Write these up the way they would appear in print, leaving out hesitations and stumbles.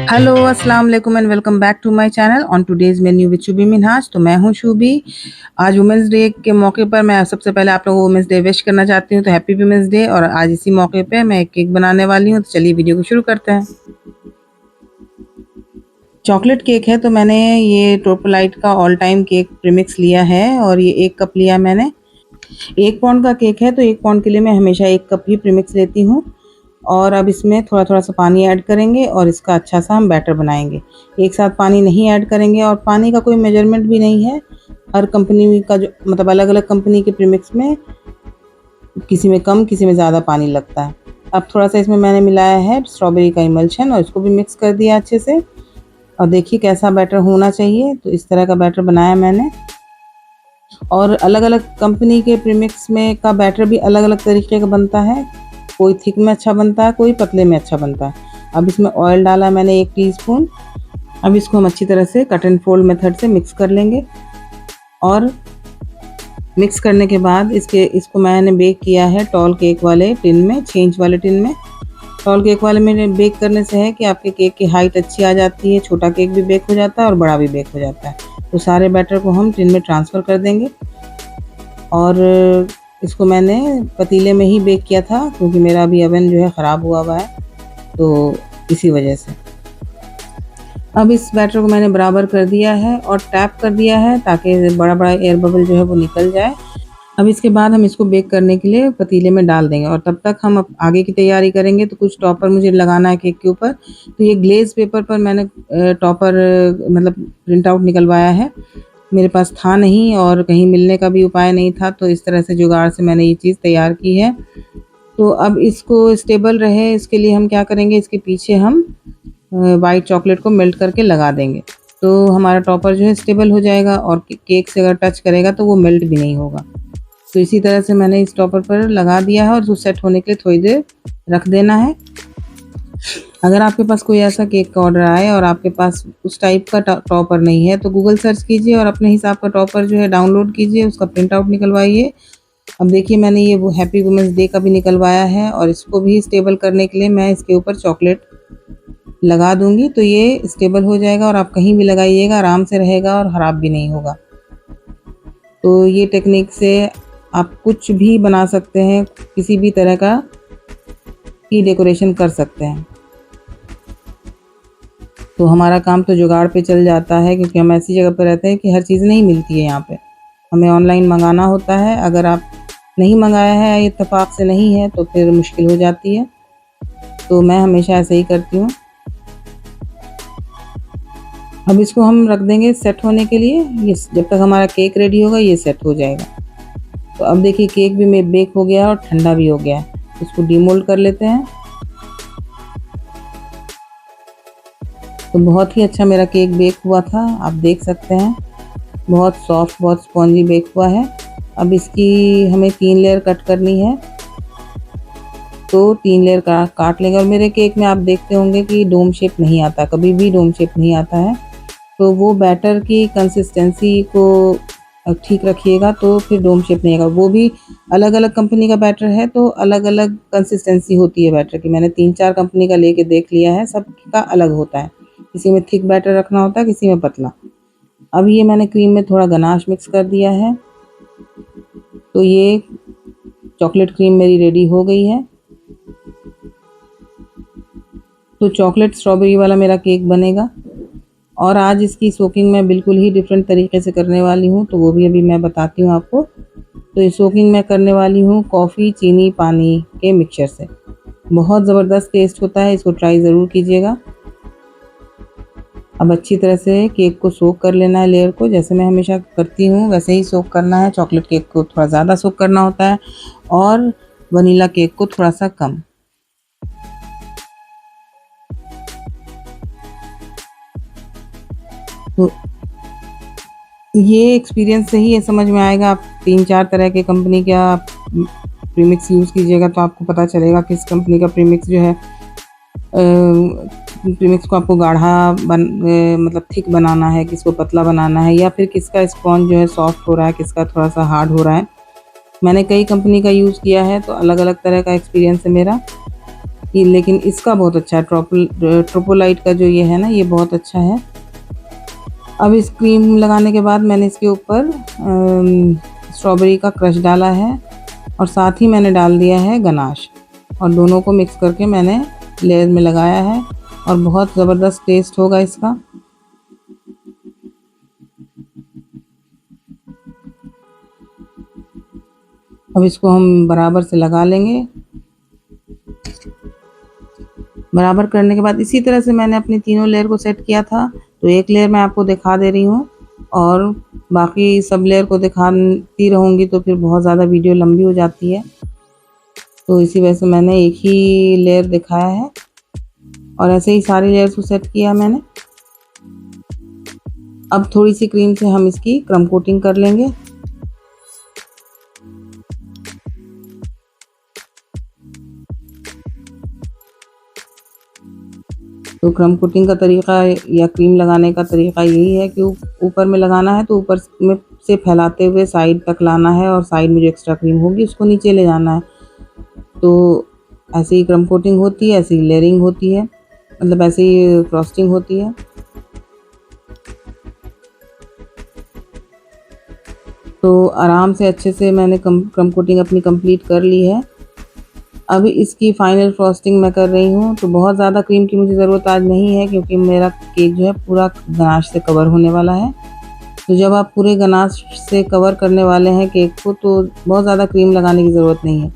Hello अस्सलाम वालेकुम and welcome back to my channel on today's menu with Shubhi Minhaj. तो मैं हूं शुभी। आज वुमेंस डे के मौके पर मैं सबसे पहले आप लोगों को वुमेंस डे विश करना चाहती हूं, तो हैप्पी वुमेंस डे। और आज इसी मौके पे मैं एक केक बनाने वाली हूं, तो चलिए वीडियो को शुरू करते हैं। चॉकलेट केक है, तो मैंने ये टोपोलाइट का ऑल टाइम केक प्रीमिक्स लिया है और ये 1 कप लिया मैंने। 1 पाउंड का केक है, तो 1 पाउंड के लिए मैं हमेशा 1 कप ही प्रीमिक्स लेती हूँ। और अब इसमें थोड़ा-थोड़ा सा पानी ऐड करेंगे और इसका अच्छा सा हम बैटर बनाएँगे। एक साथ पानी नहीं ऐड करेंगे और पानी का कोई मेजरमेंट भी नहीं है। हर कंपनी का जो मतलब अलग-अलग कंपनी के प्रीमिक्स में किसी में कम, किसी में ज़्यादा पानी लगता है। अब थोड़ा-सा इसमें मैंने मिलाया है स्ट्रॉबेरी का इमल्शन और इसको भी मिक्स कर दिया अच्छे से। और देखिए कैसा बैटर होना चाहिए, तो इस तरह का बैटर बनाया मैंने। और अलग-अलग कंपनी के प्रीमिक्स में का बैटर भी अलग-अलग तरीके का बनता है। कोई थिक में अच्छा बनता है, कोई पतले में अच्छा बनता है। अब इसमें ऑयल डाला मैंने 1 टीस्पून। अब इसको हम अच्छी तरह से कट एंड फोल्ड मेथड से मिक्स कर लेंगे। और मिक्स करने के बाद इसको मैंने बेक किया है टॉल केक वाले टिन में, 6 इंच वाले टिन में। टॉल केक वाले में बेक करने से है कि आपके केक की हाइट अच्छी आ जाती है, छोटा केक भी बेक हो जाता है और बड़ा भी बेक हो जाता है। तो सारे बैटर को हम टिन में ट्रांसफ़र कर देंगे। और इसको मैंने पतीले में ही बेक किया था क्योंकि मेरा अभी ओवन जो है ख़राब हुआ है, तो इसी वजह से। अब इस बैटर को मैंने बराबर कर दिया है और टैप कर दिया है ताकि बड़ा-बड़ा एयर बबल जो है वो निकल जाए। अब इसके बाद हम इसको बेक करने के लिए पतीले में डाल देंगे और तब तक हम आगे की तैयारी करेंगे। तो कुछ टॉपर मुझे लगाना है केक के ऊपर। तो ये ग्लेज़ पेपर पर मैंने टॉपर मतलब प्रिंट आउट निकलवाया है। मेरे पास था नहीं और कहीं मिलने का भी उपाय नहीं था, तो इस तरह से जुगाड़ से मैंने ये चीज़ तैयार की है। तो अब इसको स्टेबल रहे इसके लिए हम क्या करेंगे, इसके पीछे हम वाइट चॉकलेट को मेल्ट करके लगा देंगे। तो हमारा टॉपर जो है स्टेबल हो जाएगा और केक से अगर टच करेगा तो वो मेल्ट भी नहीं होगा। तो इसी तरह से मैंने इस टॉपर पर लगा दिया है और उसको सेट होने के लिए थोड़ी देर रख देना है। अगर आपके पास कोई ऐसा केक का ऑर्डर आए और आपके पास उस टाइप का टॉपर नहीं है, तो गूगल सर्च कीजिए और अपने हिसाब का टॉपर जो है डाउनलोड कीजिए, उसका प्रिंट आउट निकलवाइए। अब देखिए मैंने ये वो हैप्पी वुमेन्स डे का भी निकलवाया है और इसको भी स्टेबल करने के लिए मैं इसके ऊपर चॉकलेट लगा दूँगी, तो ये स्टेबल हो जाएगा और आप कहीं भी लगाइएगा आराम से रहेगा और ख़राब भी नहीं होगा। तो ये टेक्निक से आप कुछ भी बना सकते हैं, किसी भी तरह का की डेकोरेशन कर सकते हैं। तो हमारा काम तो जुगाड़ पे चल जाता है क्योंकि हम ऐसी जगह पर रहते हैं कि हर चीज़ नहीं मिलती है यहाँ पे। हमें ऑनलाइन मंगाना होता है। अगर आप नहीं मंगाया है, इत्तेफाक से नहीं है, तो फिर मुश्किल हो जाती है। तो मैं हमेशा ऐसे ही करती हूँ। अब इसको हम रख देंगे सेट होने के लिए। ये जब तक हमारा केक रेडी होगा ये सेट हो जाएगा। तो अब देखिए केक भी बेक हो गया और ठंडा भी हो गया है। इसको डीमोल्ड कर लेते हैं। तो बहुत ही अच्छा मेरा केक बेक हुआ था, आप देख सकते हैं। बहुत सॉफ्ट, बहुत स्पॉन्जी बेक हुआ है। अब इसकी हमें 3 लेयर कट करनी है, तो 3 लेयर काट लेंगे। और मेरे केक में आप देखते होंगे कि डोम शेप नहीं आता, कभी भी डोम शेप नहीं आता है। तो वो बैटर की कंसिस्टेंसी को ठीक रखिएगा तो फिर डोम शेप नहीं आएगा। वो भी अलग-अलग कंपनी का बैटर है, तो अलग-अलग कंसिस्टेंसी होती है बैटर की। मैंने 3-4 कंपनी का लेके देख लिया है, सबका अलग होता है। किसी में थिक बैटर रखना होता है, किसी में पतला। अब ये मैंने क्रीम में थोड़ा गनाश मिक्स कर दिया है। तो ये चॉकलेट क्रीम मेरी रेडी हो गई है। तो चॉकलेट स्ट्रॉबेरी वाला मेरा केक बनेगा। और आज इसकी सोकिंग मैं बिल्कुल ही डिफरेंट तरीके से करने वाली हूँ, तो वो भी अभी मैं बताती हूँ आपको। तो ये सोकिंग मैं करने वाली हूँ कॉफ़ी, चीनी, पानी के मिक्सचर से। बहुत ज़बरदस्त टेस्ट होता है, इसको ट्राई ज़रूर कीजिएगा। अब अच्छी तरह से केक को सोक कर लेना है लेयर को, जैसे मैं हमेशा करती हूँ वैसे ही सोक करना है। चॉकलेट केक को थोड़ा ज़्यादा सोक करना होता है और वनीला केक को थोड़ा सा कम। तो ये एक्सपीरियंस से ही ये समझ में आएगा। आप 3-4 तरह के कंपनी का प्रीमिक्स यूज़ कीजिएगा तो आपको पता चलेगा किस कंपनी का प्रीमिक्स जो है प्रीमिक्स को आपको गाढ़ा मतलब थिक बनाना है, किसको पतला बनाना है, या फिर किसका स्पॉन्ज जो है सॉफ्ट हो रहा है, किसका थोड़ा सा हार्ड हो रहा है। मैंने कई कंपनी का यूज़ किया है, तो अलग-अलग तरह का एक्सपीरियंस है मेरा। ये लेकिन इसका बहुत अच्छा है, ट्रोपोलाइट का जो ये है ना, ये बहुत अच्छा है। अब इस क्रीम लगाने के बाद मैंने इसके ऊपर स्ट्रॉबेरी का क्रश डाला है और साथ ही मैंने डाल दिया है गनाश, और दोनों को मिक्स करके मैंने लेयर में लगाया है और बहुत ज़बरदस्त टेस्ट होगा इसका। अब इसको हम बराबर से लगा लेंगे। बराबर करने के बाद इसी तरह से मैंने अपनी तीनों लेयर को सेट किया था, तो एक लेयर मैं आपको दिखा दे रही हूँ और बाकी सब लेयर को दिखाती रहूँगी तो फिर बहुत ज़्यादा वीडियो लंबी हो जाती है, तो इसी वजह से मैंने एक ही लेयर दिखाया है और ऐसे ही सारी लेयर्स को सेट किया मैंने। अब थोड़ी सी क्रीम से हम इसकी क्रम कोटिंग कर लेंगे। तो क्रम कोटिंग का तरीका या क्रीम लगाने का तरीका यही है कि ऊपर में लगाना है तो ऊपर में से फैलाते हुए साइड तक लाना है और साइड में जो एक्स्ट्रा क्रीम होगी उसको नीचे ले जाना है। तो ऐसे ही क्रम कोटिंग होती है, ऐसे ही लेयरिंग होती है, मतलब ऐसे ही फ्रॉस्टिंग होती है। तो आराम से अच्छे से मैंने क्रम कोटिंग अपनी कंप्लीट कर ली है। अभी इसकी फाइनल फ्रॉस्टिंग मैं कर रही हूँ। तो बहुत ज़्यादा क्रीम की मुझे ज़रूरत आज नहीं है क्योंकि मेरा केक जो है पूरा गनाश से कवर होने वाला है। तो जब आप पूरे गनाश से कवर करने वाले हैं केक को तो बहुत ज़्यादा क्रीम लगाने की ज़रूरत नहीं है।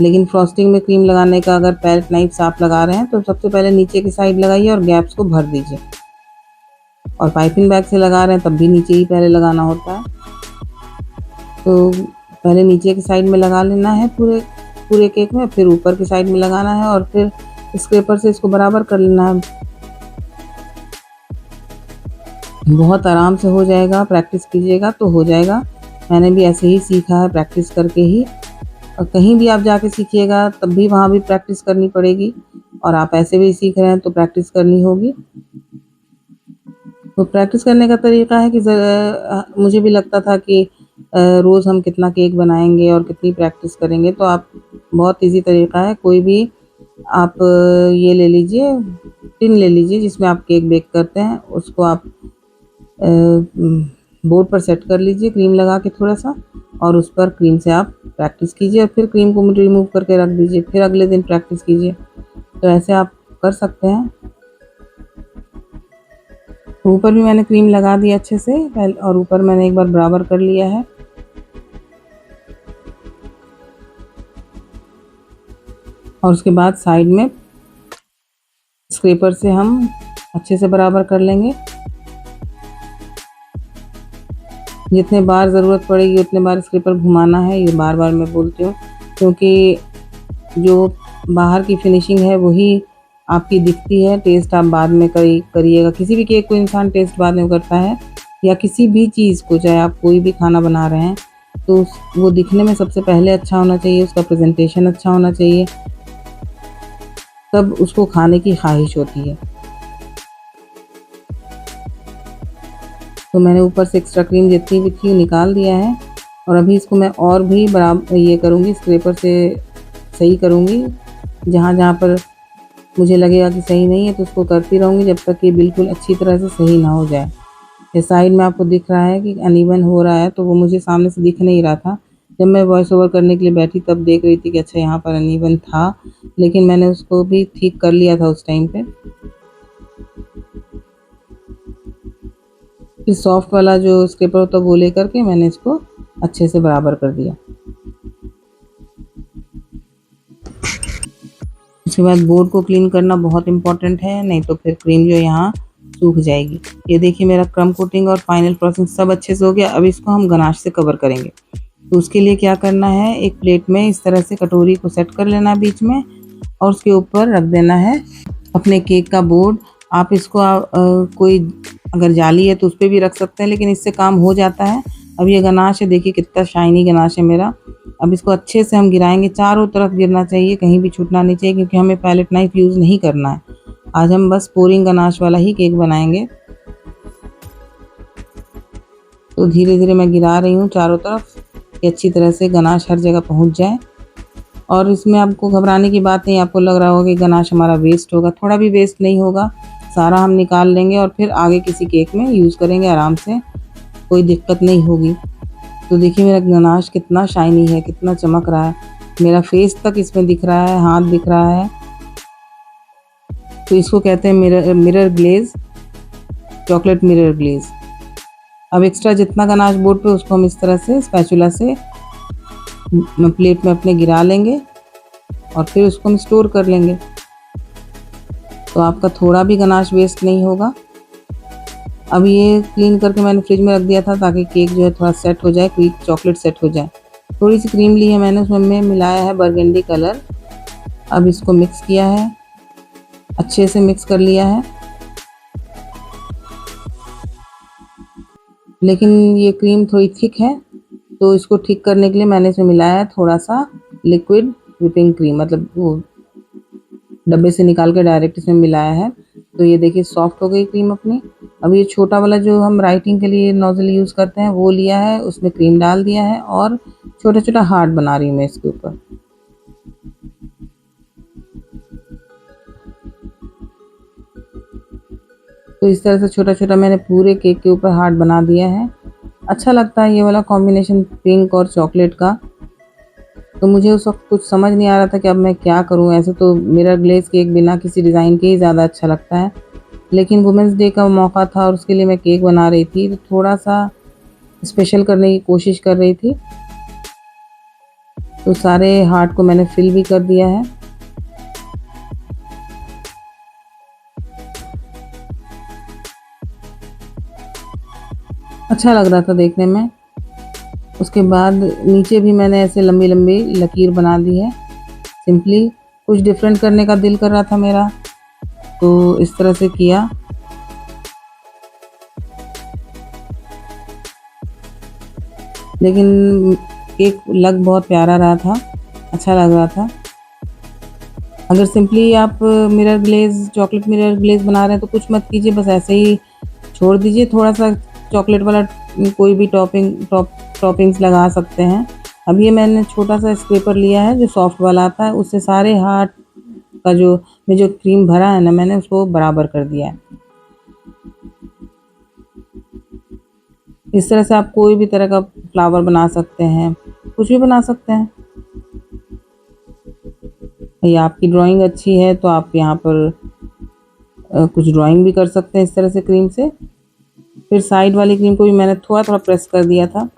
लेकिन फ्रॉस्टिंग में क्रीम लगाने का अगर पैलेट नाइफ आप लगा रहे हैं तो सबसे पहले नीचे की साइड लगाइए और गैप्स को भर दीजिए, और पाइपिंग बैग से लगा रहे हैं तब भी नीचे ही पहले लगाना होता है। तो पहले नीचे की साइड में लगा लेना है पूरे केक में, फिर ऊपर की साइड में लगाना है और फिर स्क्रैपर से इसको बराबर कर लेना है। बहुत आराम से हो जाएगा, प्रैक्टिस कीजिएगा तो हो जाएगा। मैंने भी ऐसे ही सीखा है, प्रैक्टिस करके ही। और कहीं भी आप जाके सीखिएगा तब भी वहाँ भी प्रैक्टिस करनी पड़ेगी, और आप ऐसे भी सीख रहे हैं तो प्रैक्टिस करनी होगी। तो प्रैक्टिस करने का तरीका है कि मुझे भी लगता था कि रोज़ हम कितना केक बनाएंगे और कितनी प्रैक्टिस करेंगे, तो आप बहुत इजी तरीका है। कोई भी आप ये ले लीजिए, टिन ले लीजिए जिसमें आप केक बेक करते हैं, उसको आप बोर्ड पर सेट कर लीजिए क्रीम लगा के थोड़ा सा, और उस पर क्रीम से आप प्रैक्टिस कीजिए और फिर क्रीम को रिमूव करके रख दीजिए, फिर अगले दिन प्रैक्टिस कीजिए। तो ऐसे आप कर सकते हैं। ऊपर भी मैंने क्रीम लगा दी अच्छे से और ऊपर मैंने एक बार बराबर कर लिया है। और उसके बाद साइड में स्क्रैपर से हम अच्छे से बराबर कर लेंगे। जितने बार ज़रूरत पड़ेगी उतने बार स्क्रैपर घुमाना है, ये बार बार मैं बोलती हूँ, क्योंकि जो बाहर की फिनिशिंग है वही आपकी दिखती है, टेस्ट आप बाद में करिएगा। किसी भी केक को इंसान टेस्ट बाद में करता है, या किसी भी चीज़ को, चाहे आप कोई भी खाना बना रहे हैं तो वो दिखने में सबसे पहले अच्छा होना चाहिए, उसका प्रेजेंटेशन अच्छा होना चाहिए, तब उसको खाने की ख्वाहिश होती है। तो मैंने ऊपर से एक्स्ट्रा क्रीम जितनी भी थी निकाल दिया है, और अभी इसको मैं और भी बराबर ये करूँगी, स्क्रैपर से सही करूँगी। जहाँ जहाँ पर मुझे लगेगा कि सही नहीं है तो उसको करती रहूँगी जब तक कि बिल्कुल अच्छी तरह से सही ना हो जाए। ये साइड में आपको दिख रहा है कि अनइवन हो रहा है, तो वो मुझे सामने से दिख नहीं रहा था। जब मैं वॉइस ओवर करने के लिए बैठी तब देख रही थी कि अच्छा यहाँ पर अनइवन था, लेकिन मैंने उसको भी ठीक कर लिया था उस टाइम पे। फिर सॉफ्ट वाला जो स्क्रैपर होता है वो लेकर के मैंने इसको अच्छे से बराबर कर दिया। उसके बाद बोर्ड को क्लीन करना बहुत इम्पोर्टेंट है, नहीं तो फिर क्रीम जो यहाँ सूख जाएगी। ये देखिए मेरा क्रम कोटिंग और फाइनल प्रोसेस सब अच्छे से हो गया। अब इसको हम गनाश से कवर करेंगे। तो उसके लिए क्या करना है, एक प्लेट में इस तरह से कटोरी को सेट कर लेना है बीच में, और उसके ऊपर रख देना है अपने केक का बोर्ड। आप इसको कोई अगर जाली है तो उस पर भी रख सकते हैं, लेकिन इससे काम हो जाता है। अब ये गनाश है, देखिए कितना शाइनी गनाश है मेरा। अब इसको अच्छे से हम गिराएंगे, चारों तरफ गिरना चाहिए, कहीं भी छूटना नहीं चाहिए, क्योंकि हमें पैलेट नाइफ यूज़ नहीं करना है। आज हम बस पोरिंग गनाश वाला ही केक बनाएंगे। तो धीरे धीरे मैं गिरा रही हूँ चारों तरफ कि अच्छी तरह से गनाश हर जगह पहुँच जाए। और इसमें आपको घबराने की बात नहीं, आपको लग रहा होगा कि गनाश हमारा वेस्ट होगा, थोड़ा भी वेस्ट नहीं होगा। सारा हम निकाल लेंगे और फिर आगे किसी केक में यूज़ करेंगे आराम से, कोई दिक्कत नहीं होगी। तो देखिए मेरा गनाश कितना शाइनी है, कितना चमक रहा है, मेरा फेस तक इसमें दिख रहा है, हाथ दिख रहा है। तो इसको कहते हैं मिरर ग्लेज़, चॉकलेट मिरर ग्लेज़। अब एक्स्ट्रा जितना गनाश बोर्ड पे उसको हम इस तरह से स्पैचुला से प्लेट में अपने गिरा लेंगे और फिर उसको हम स्टोर कर लेंगे। तो आपका थोड़ा भी गनाश वेस्ट नहीं होगा। अब ये क्लीन करके मैंने फ्रिज में रख दिया था ताकि केक जो है थोड़ा सेट हो जाए, क्विक चॉकलेट सेट हो जाए। थोड़ी सी क्रीम ली है मैंने, उसमें मिलाया है बरगंडी कलर। अब इसको मिक्स किया है, अच्छे से मिक्स कर लिया है। लेकिन ये क्रीम थोड़ी थिक है, तो इसको ठीक करने के लिए मैंने इसमें मिलाया है थोड़ा सा लिक्विड व्हिपिंग क्रीम, मतलब वो डब्बे से निकाल के डायरेक्ट इसमें मिलाया है। तो ये देखिए सॉफ्ट हो गई क्रीम अपनी। अब ये छोटा वाला जो हम राइटिंग के लिए नोजल यूज़ करते हैं वो लिया है, उसमें क्रीम डाल दिया है और छोटा छोटा हार्ट बना रही हूँ मैं इसके ऊपर। तो इस तरह से छोटा छोटा मैंने पूरे केक के ऊपर हार्ट बना दिया है। अच्छा लगता है ये वाला कॉम्बिनेशन पिंक और चॉकलेट का। तो मुझे उस वक्त कुछ समझ नहीं आ रहा था कि अब मैं क्या करूं। ऐसे तो मिरर ग्लेज केक बिना किसी डिज़ाइन के ही ज़्यादा अच्छा लगता है, लेकिन वुमेंस डे का मौका था और उसके लिए मैं केक बना रही थी, तो थोड़ा सा स्पेशल करने की कोशिश कर रही थी। तो सारे हार्ट को मैंने फिल भी कर दिया है। अच्छा लग रहा था देखने में। उसके बाद नीचे भी मैंने ऐसे लंबी लंबी लकीर बना दी है। सिंपली कुछ डिफरेंट करने का दिल कर रहा था मेरा, तो इस तरह से किया। लेकिन केक लग बहुत प्यारा रहा था, अच्छा लग रहा था। अगर सिंपली आप mirror glaze chocolate mirror glaze बना रहे हैं तो कुछ मत कीजिए, बस ऐसे ही छोड़ दीजिए। थोड़ा सा चॉकलेट वाला कोई भी टॉपिंग्स लगा सकते हैं। अब ये मैंने छोटा सा स्क्रैपर लिया है जो सॉफ्ट वाला आता है, उससे सारे हार्ट का जो क्रीम भरा है ना मैंने उसको बराबर कर दिया है। इस तरह से आप कोई भी तरह का फ्लावर बना सकते हैं, कुछ भी बना सकते हैं। या आपकी ड्राइंग अच्छी है तो आप यहाँ पर कुछ ड्राइंग भी कर सकते हैं इस तरह से क्रीम से। फिर साइड वाली क्रीम को भी मैंने थोड़ा थोड़ा प्रेस कर दिया था।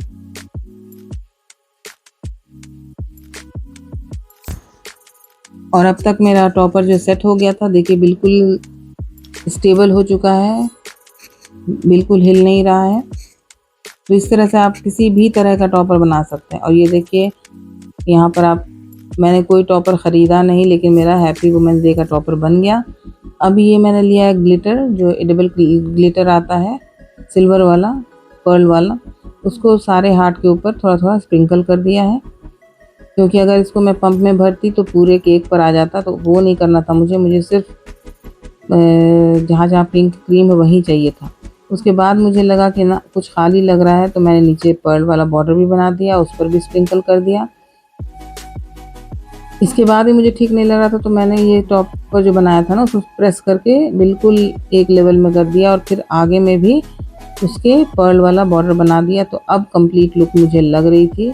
और अब तक मेरा टॉपर जो सेट हो गया था, देखिए बिल्कुल स्टेबल हो चुका है, बिल्कुल हिल नहीं रहा है। तो इस तरह से आप किसी भी तरह का टॉपर बना सकते हैं। और ये देखिए यहाँ पर मैंने कोई टॉपर ख़रीदा नहीं, लेकिन मेरा हैप्पी वुमेंस डे का टॉपर बन गया। अब ये मैंने लिया है ग्लिटर, जो एडिबल ग्लिटर आता है सिल्वर वाला, पर्ल वाला, उसको सारे हार्ट के ऊपर थोड़ा थोड़ा स्प्रिंकल कर दिया है। क्योंकि अगर इसको मैं पंप में भरती तो पूरे केक पर आ जाता, तो वो नहीं करना था मुझे सिर्फ जहाँ जहाँ पिंक क्रीम है वहीं चाहिए था। उसके बाद मुझे लगा कि ना कुछ खाली लग रहा है, तो मैंने नीचे पर्ल वाला बॉर्डर भी बना दिया, उस पर भी स्प्रिंकल कर दिया। इसके बाद भी मुझे ठीक नहीं लग रहा था, तो मैंने ये टॉप पर जो बनाया था ना उसको प्रेस करके बिल्कुल एक लेवल में कर दिया और फिर आगे में भी उसके पर्ल वाला बॉर्डर बना दिया। तो अब कंप्लीट लुक मुझे लग रही थी।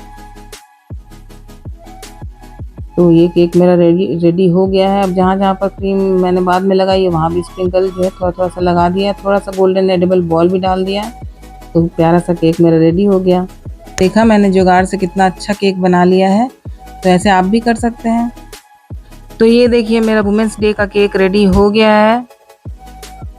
तो ये केक मेरा रेडी हो गया है। अब जहाँ जहाँ पर क्रीम मैंने बाद में लगाई है वहाँ भी स्प्रिंकल जो है थोड़ा थोड़ा सा लगा दिया है, थोड़ा सा गोल्डन एडिबल बॉल भी डाल दिया है। तो प्यारा सा केक मेरा रेडी हो गया। देखा मैंने जुगाड़ से कितना अच्छा केक बना लिया है, तो ऐसे आप भी कर सकते हैं। तो ये देखिए मेरा वुमेंस डे का केक रेडी हो गया है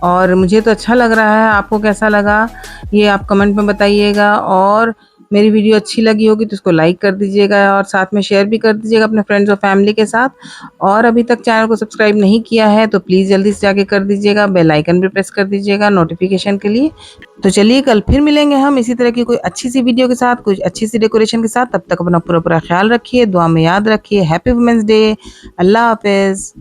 और मुझे तो अच्छा लग रहा है। आपको कैसा लगा ये आप कमेंट में बताइएगा। और मेरी वीडियो अच्छी लगी होगी तो इसको लाइक कर दीजिएगा और साथ में शेयर भी कर दीजिएगा अपने फ्रेंड्स और फैमिली के साथ। और अभी तक चैनल को सब्सक्राइब नहीं किया है तो प्लीज़ जल्दी से जाके कर दीजिएगा, बेल आइकन भी प्रेस कर दीजिएगा नोटिफिकेशन के लिए। तो चलिए कल फिर मिलेंगे हम इसी तरह की कोई अच्छी सी वीडियो के साथ, कुछ अच्छी सी डेकोरेशन के साथ। तब तक अपना पूरा ख्याल रखिए, दुआ में याद रखिए। Happy women's day. अल्लाह हाफिज़।